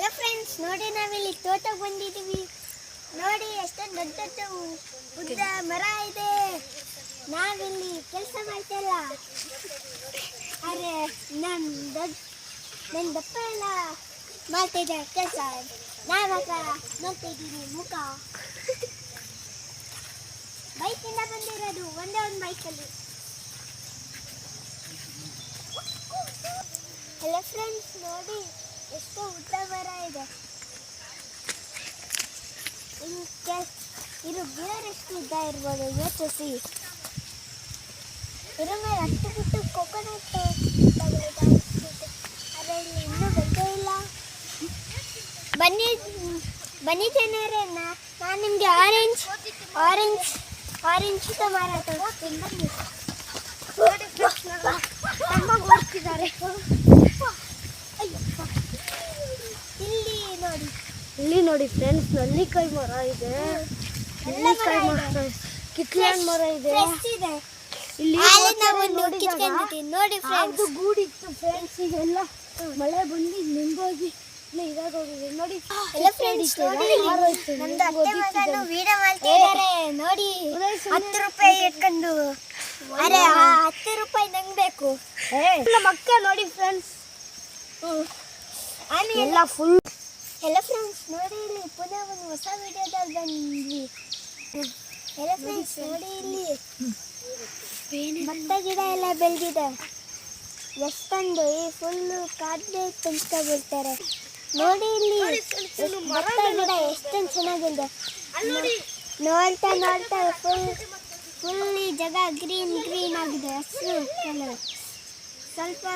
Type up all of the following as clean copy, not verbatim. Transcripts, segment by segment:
Hello friends, ನೋಡಿ ನಾವಿಲ್ಲಿ ತೋಟಕ್ಕೆ ಬಂದಿದ್ದೀವಿ. ನೋಡಿ ಎಷ್ಟೊಂದು ದೊಡ್ಡ ಉದ್ದ ಮರ ಇದೆ. ನಾವಿಲ್ಲಿ ಕೆಲಸ ಮಾಡ್ತಿಲ್ಲ, ಆದರೆ ನನ್ನ ದಪ್ಪ ಎಲ್ಲ ಮಾಡ್ತಿದ್ದೆ ಕೆಲಸ. ನಾವಾಗ ನೋಡ್ತಾ ಇದ್ದೀನಿ ಮುಖ. ಬೈಕಿಂದ ಬಂದಿರೋದು, ಒಂದೇ ಒಂದು ಬೈಕಲ್ಲಿ. ಹಲೋ ಫ್ರೆಂಡ್ಸ್, ನೋಡಿ ಎಷ್ಟು ಉದ್ದ ಮರ ಇದೆ. ಇದು ಗಿಡರ್ ಎಷ್ಟು ಉದ್ದ ಇರ್ಬೋದು ಯೋಚಿಸಿ. ಇದ್ರ ಮೇಲೆ ಅಷ್ಟು ಬಿಟ್ಟು ಕೊಕೊನಟ್ ಅದರಲ್ಲಿ ಇನ್ನೂ ಬೆಳೆದೇ ಇಲ್ಲ. ಬನ್ನಿ ಜನರೇ, ನಾನು ನಿಮಗೆ ಆರೆಂಜ್ ಟೊಮಾರ ತೋರಿಸ್ತೀನಿ. ಬನ್ನಿ. ಓಡ್ತಿದ್ದಾರೆ. ಇಲ್ಲಿ ನೋಡಿ ಫ್ರೆಂಡ್ಸ್, ನಲ್ಲಿಕಾಯಿ ಮರ ಇದೆ, ನಲ್ಲಿಕಾಯಿ ಮರ, ಕಿತ್ಲೆ ಮರ ಇದೆ. ಇಲ್ಲಿ ನೋಡಿ ಫ್ರೆಂಡ್ಸ್, ಗೂಡಿತ್ತು ಫ್ರೆಂಡ್ಸ್. ಇದೆಲ್ಲ ಮಳೆ ಬಂದು ನಿಂಗೋಗಿ ಇದಾಗೋಗಿದೆ. ನೋಡಿ ನೋಡಿ 10 ರೂಪಾಯಿ ಇಟ್ಕೊಂಡು. ಅರೆ 10 ರೂಪಾಯಿ ನಂಗೆ ಬೇಕು. ನಮ್ಮ ಅಕ್ಕ ನೋಡಿ ಫ್ರೆಂಡ್ಸ್, ಎಲ್ಲ ಫುಲ್. ಎಲ್ಲ ಫ್ರೆಂಡ್ಸ್ ನೋಡಿ, ಇಲ್ಲಿ ಪುನಃ ಒಂದು ಹೊಸ ವಿಡಿಯೋದಾಗ ಬಂದ್ವಿ. ಎಲ್ಲ ಫ್ರೆಂಡ್ಸ್ ನೋಡಿ, ಇಲ್ಲಿ ಭತ್ತ ಗಿಡ ಎಲ್ಲ ಬೆಳೆದಿದೆ. ಎಷ್ಟೊಂದು ಫುಲ್ಲು ಕಾಡಿಗೆ ತುಂಬ್ಕೊಬಿಡ್ತಾರೆ. ನೋಡಿ ಇಲ್ಲಿ ಭತ್ತ ಗಿಡ ಎಷ್ಟೊಂದು ಚೆನ್ನಾಗಿದೆ. ನೋಡ್ತಾ ಫುಲ್ ಈ ಜಾಗ ಗ್ರೀನ್ ಆಗಿದೆ. ಹಸಿರು ಕಲರ್, ಸ್ವಲ್ಪ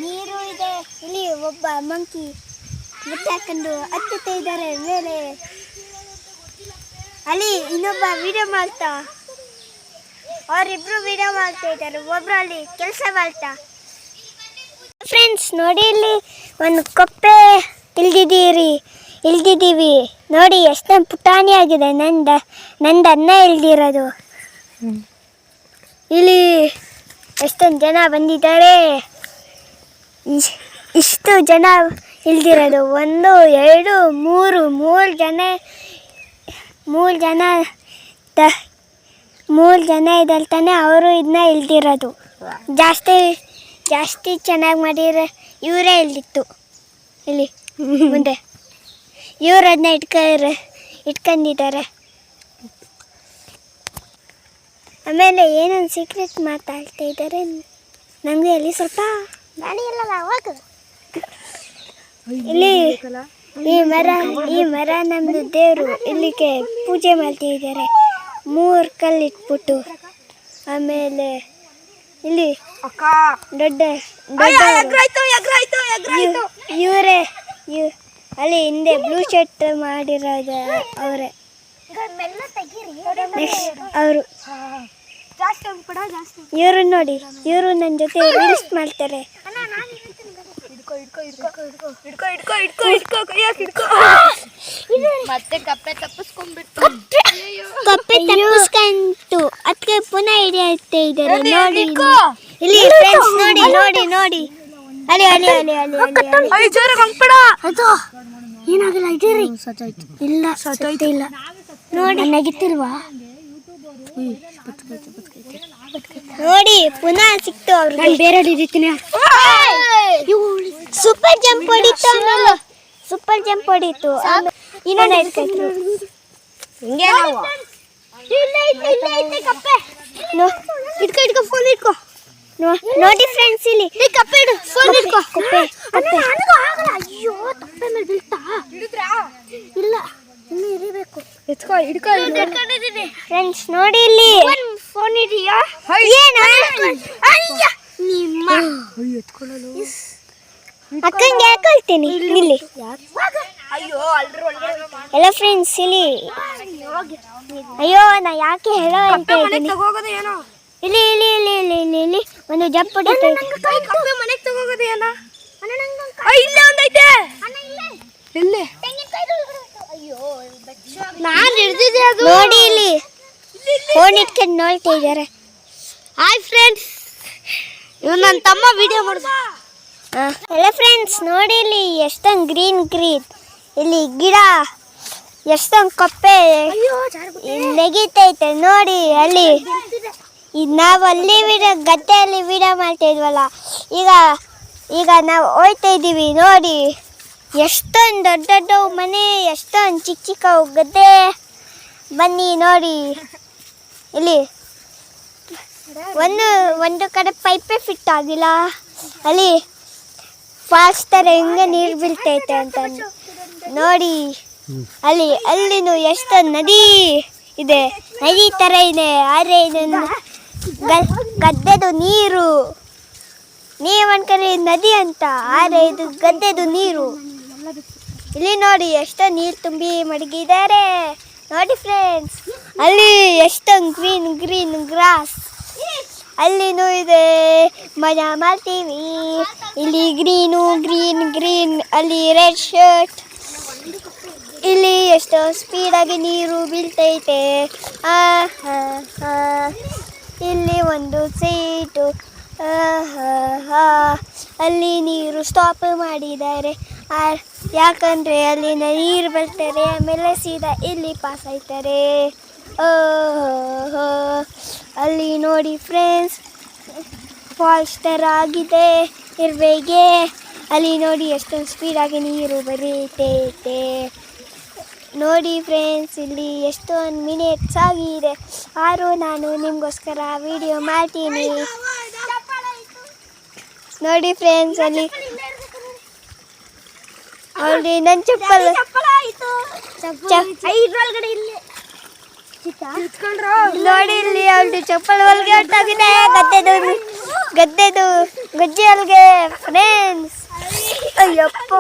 ನೀರು ಇದೆ. ಇಲ್ಲಿ ಒಬ್ಬ ಮಂಕಿ ಮುಟ್ಟ ಹಾಕೊಂಡು ಹತ್ತುತ್ತಾ ಇದ್ದಾರೆ ಮೇಲೆ. ಅಲ್ಲಿ ಇನ್ನೊಬ್ಬ ವಿಡಿಯೋ ಮಾಡ್ತಾ, ಅವರಿಬ್ರು ವಿಡಿಯೋ ಮಾಡ್ತಾ ಇದ್ದಾರೆ. ಒಬ್ರು ಅಲ್ಲಿ ಕೆಲಸ ಮಾಡ್ತಾ. ಫ್ರೆಂಡ್ಸ್ ನೋಡಿ, ಇಲ್ಲಿ ಒಂದು ಕಪ್ಪೆ ಇಳ್ದಿದ್ದೀವಿ. ನೋಡಿ ಎಷ್ಟೊಂದು ಪುಟಾಣಿ ಆಗಿದೆ. ನಂದು ಅನ್ನ ಇಳ್ದಿರೋದು. ಇಲ್ಲಿ ಎಷ್ಟೊಂದು ಜನ ಬಂದಿದ್ದಾರೆ. ಇಷ್ಟು ಜನ ಇಳ್ದಿರೋದು 1 2 3 ಜನ ಇದಲ್ತಾನೆ ಅವರು ಇದನ್ನ ಇಳ್ದಿರೋದು. ಜಾಸ್ತಿ ಚೆನ್ನಾಗಿ ಮಾಡಿರೋ ಇವರೇ ಇಳ್ದಿತ್ತು. ಇಲ್ಲಿ ಮುಂದೆ ಇವರು ಅದನ್ನ ಇಟ್ಕೊಂಡಿದ್ದಾರೆ. ಆಮೇಲೆ ಏನೊಂದು ಸೀಕ್ರೆಟ್ ಮಾತಾಡ್ತಾ ಇದ್ದಾರೆ. ನನಗೆ ಅಲ್ಲಿ ಸ್ವಲ್ಪ ಗಾಡಿ ಎಲ್ಲ ಅವಾಗ. ಇಲ್ಲಿ ಈ ಮರ ನಮ್ಮದು ದೇವರು. ಇಲ್ಲಿಗೆ ಪೂಜೆ ಮಾಡ್ತಿದ್ದಾರೆ 3 ಕಲ್ಲು ಇಟ್ಬಿಟ್ಟು. ಆಮೇಲೆ ಇಲ್ಲಿ ದೊಡ್ಡ ಇವರೇ ಅಲ್ಲಿ ಹಿಂದೆ ಬ್ಲೂ ಶರ್ಟ್ ಮಾಡಿರೋದು ಅವರೇ. ಅವರು ಇವರು ನೋಡಿ, ಇವರು ನನ್ನ ಜೊತೆ ರೀಲ್ಸ್ ಮಾಡ್ತಾರೆ. ಮತ್ತೆ ಕಪ್ಪೆ ತಪ್ಪಿಸ್ಕೊಂಡ್ಬಿಟ್ಟು ಅದಕ್ಕೆ ಪುನಃ ಹಿಡಿಯುತ್ತಾ ಇದ್ದಾರೆ. ನೋಡಿ ಇಲ್ಲಿ ಫ್ರೆಂಡ್ಸ್, ನೋಡಿ ಅಲ್ಲಿ ಏನಾಗಲ್ಲ. ಇದ್ದೀರಿ ಇಲ್ಲ ಇಲ್ಲ ನೋಡಿ, ನೆಗಿತಿಲ್ವಾ? ನೋಡಿ ಪುನಃ ಸಿಕ್ತು ಅವ್ರಿಗೆ. ಬೇರೆ ಹಿಡಿತೀನಿ. Super jump ಹೊಡಿತು. ಇನ್ನೊಂದು ಹಿಡ್ಕೊಂಡ್ರು. ಇಟ್ಕೊ ಫೋನ್ ಇಟ್ಕೊ. ನೋಡಿ ಫ್ರೆಂಡ್ಸ್, ಇಲ್ಲಿ ಕಪ್ಪೆ ಇಡು, ಫೋನ್ ಇಟ್ಕೊ. ಅಯ್ಯೋ, ತಪ್ಪೆ ಮೇಲೆ ಬೀಳ್ತಾ ಇಲ್ಲ, ಇನ್ನು ಇರಬೇಕು. ಫ್ರೆಂಡ್ಸ್ ನೋಡಿ, ಇಲ್ಲಿ ಫೋನ್ ಇದೆಯಾ? ನಿಮ್ಮ ಅಕ್ಕಂಗೆ ಯಾಕೆ ಹೇಳ್ತೀನಿ ಇಲ್ಲಿ. ಎಲ್ಲ ಫ್ರೆಂಡ್ಸ್ ಇಲ್ಲಿ, ಅಯ್ಯೋ ನಾ ಯಾಕೆ ಹೇಳೋ ಅಂತ ಹೇಳ್ತೀನಿ. ಇಲ್ಲಿ ಇಲ್ಲಿ ಇಲ್ಲಿ ಇಲ್ಲಿ ಇಲ್ಲಿ ಇಲ್ಲಿ ಒಂದು ಜಂಪ್ ಹೊಡಿತಾ ಮನೆಗೆ ತಗೋಗೋದು ಏನೋ. ನೋಡಿ ಇಲ್ಲಿ ಫೋನ್ ಇಟ್ಕೊಂಡು ನೋಡ್ತಾ ಇದ್ದಾರೆ. ಹಾಯ್ ಫ್ರೆಂಡ್ಸ್, ಇವ್ ನನ್ನ ತಮ್ಮ ವಿಡಿಯೋ ಮಾಡ್ದ. ಎಲ್ಲ ಫ್ರೆಂಡ್ಸ್ ನೋಡಿ ಇಲ್ಲಿ ಎಷ್ಟೊಂದು ಗ್ರೀನ್ ಇಲ್ಲಿ ಗಿಡ ಎಷ್ಟೊಂದು ಕಪ್ಪೆ ನೆಗಿತೈತೆ ನೋಡಿ ಅಲ್ಲಿ. ನಾವು ಅಲ್ಲಿ ಗದ್ದೆಯಲ್ಲಿ ವಿಡಿಯೋ ಮಾಡ್ತಾ ಇದ್ವಲ್ಲ, ಈಗ ನಾವು ಹೋಗ್ತಾ ಇದ್ದೀವಿ ನೋಡಿ. ಎಷ್ಟೊಂದು ದೊಡ್ಡ ದೊಡ್ಡ ಮನೆ, ಎಷ್ಟೊಂದು ಚಿಕ್ಕ ಚಿಕ್ಕ ಗದ್ದೆ. ಬನ್ನಿ ನೋಡಿ ಇಲ್ಲಿ ಒಂದು ಕಡೆ ಪೈಪೇ ಫಿಟ್ ಆಗಿಲ್ಲ, ಅಲ್ಲಿ ಫಾಲ್ಸ್ ಥರ ಹೆಂಗೆ ನೀರು ಬೀಳ್ತೈತೆ ಅಂತ ನೋಡಿ. ಅಲ್ಲಿನೂ ಎಷ್ಟೊಂದು ನದಿ ಇದೆ, ನದಿ ಥರ ಇದೆ. ಆದರೆ ಇದು ಗದ್ದೆದು ನೀರು. ನೀವು ಅನ್ಕರಿ ನದಿ ಅಂತ, ಆದರೆ ಇದು ಗದ್ದೆದು ನೀರು. ಇಲ್ಲಿ ನೋಡಿ ಎಷ್ಟೊಂದು ನೀರು ತುಂಬಿ ಮಡಗಿದ್ದಾರೆ ನೋಡಿ ಫ್ರೆಂಡ್ಸ್. ಅಲ್ಲಿ ಎಷ್ಟೊಂದು ಗ್ರೀನ್ ಗ್ರಾಸ್. ಅಲ್ಲಿನೂ ಇದೆ, ಮಜಾ ಮಾಡ್ತೀವಿ. ಇಲ್ಲಿ ಗ್ರೀನ್, ಅಲ್ಲಿ ರೆಡ್ ಶರ್ಟ್. ಇಲ್ಲಿ ಎಷ್ಟೋ ಸ್ಪೀಡಾಗಿ ನೀರು ಬೀಳ್ತೈತೆ. ಇಲ್ಲಿ ಒಂದು ಸೀಟು. ಅಲ್ಲಿ ನೀರು ಸ್ಟಾಪ್ ಮಾಡಿದ್ದಾರೆ, ಯಾಕಂದರೆ ಅಲ್ಲಿಂದ ನೀರು ಬರ್ತಾರೆ, ಆಮೇಲೆ ಸೀದಾ ಇಲ್ಲಿ ಪಾಸ್ ಆಯ್ತಾರೆ. ಅಲ್ಲಿ ನೋಡಿ ಫ್ರೆಂಡ್ಸ್, ಫಾಲ್ಸ್ ಥರ ಆಗಿದೆ ಇರ್ಬೇಗೆ. ಅಲ್ಲಿ ನೋಡಿ ಎಷ್ಟೊಂದು ಸ್ಪೀಡಾಗಿ ನೀರು ಬರೀತೈತೆ ನೋಡಿ ಫ್ರೆಂಡ್ಸ್. ಇಲ್ಲಿ ಎಷ್ಟೊಂದು ಮಿನಿಟ್ಸ್ ಆಗಿದೆ, ಆದರೂ ನಾನು ನಿಮಗೋಸ್ಕರ ವಿಡಿಯೋ ಮಾಡ್ತೀನಿ ನೋಡಿ ಫ್ರೆಂಡ್ಸ್. ಅಲ್ಲಿ ನನ್ನ ಚಪ್ಪಲ್ ನೋಡಿ, ಇಲ್ಲಿ ಅವಳು ಚಪ್ಪಲ್ ಹೊಲ್ಗೆ ಹೊರಟಾಗಿದೆ. ಗಜ್ಜೆ ಹೊಲ್ಗೆ ಫ್ರೆಂಡ್ಸ್. ಅಯ್ಯಪ್ಪ